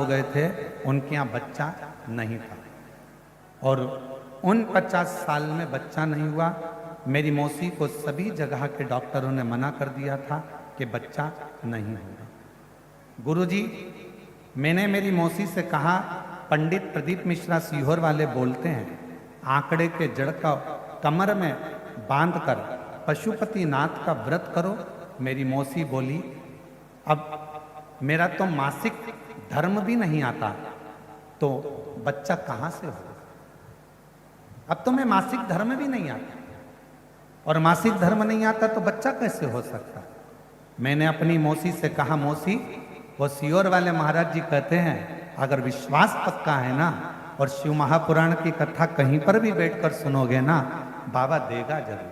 गए थे, उनके यहाँ बच्चा नहीं था। और उन 50 साल में बच्चा नहीं हुआ। मेरी मौसी को सभी जगह के डॉक्टरों ने मना कर दिया था कि बच्चा नहीं होगा। गुरुजी, मैंने मेरी मौसी से कहा, पंडित प्रदीप मिश्रा सीहोर वाले बोलते हैं, आंकड़े के जड़ का कमर में बांधकर पशुपतिनाथ का व्रत करो। मेरी मौसी बोली, अब मेरा तो मासिक धर्म भी नहीं आता, तो बच्चा कहां से होगा? अब तो मैं मासिक धर्म भी नहीं आता, और मासिक धर्म नहीं आता तो बच्चा कैसे हो सकता? मैंने अपनी मौसी से कहा, मौसी, वो सीहोर वाले महाराज जी कहते हैं, अगर विश्वास पक्का है ना, और शिव महापुराण की कथा कहीं पर भी बैठकर सुनोगे ना, बाबा देगा जरूर।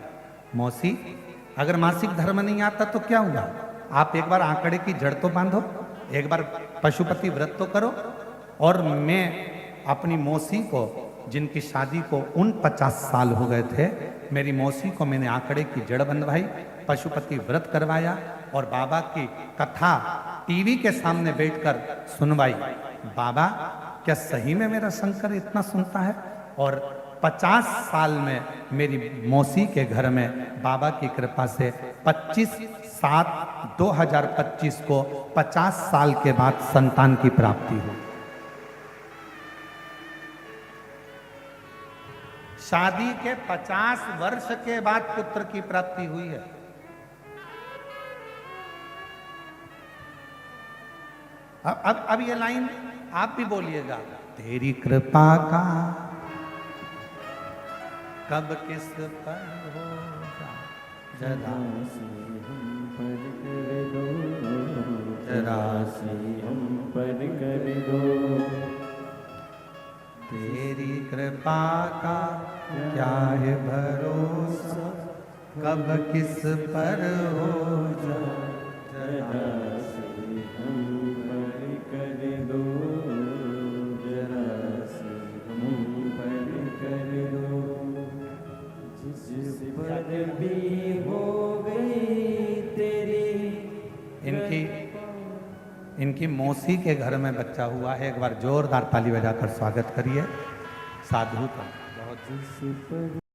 मौसी, अगर मासिक धर्म नहीं आता तो क्या हुआ? आप एक बार आंकड़े की जड़ तो बांधो, एक बार पशुपति व्रत तो करो। और मैं अपनी मौसी को, जिनकी शादी को 49 साल हो गए थे, मेरी मौसी को मैंने आंकड़े की जड़ बंधवाई, पशुपति व्रत करवाया और बाबा की कथा टीवी के सामने बैठकर सुनवाई। बाबा, क्या सही में मेरा शंकर इतना सुनता है? और 50 साल में मेरी मौसी के घर में बाबा की कृपा से 25/7/2025 को 50 साल के बाद संतान की प्राप्ति हुई। शादी के 50 वर्ष के बाद पुत्र की प्राप्ति हुई है। अब ये लाइन आप भी बोलिएगा, तेरी कृपा का कब किस पर होगा, जरा से हम पर कर दो। तेरी कृपा का क्या है भरोसा, कब किस पर हो जरा से हम पर कर दो, जरा से हम पर कर दो। जिस पर भी हो गई तेरी। इनकी मौसी के घर में बच्चा हुआ है। एक बार जोरदार ताली बजाकर स्वागत करिए साधु का। जिस पर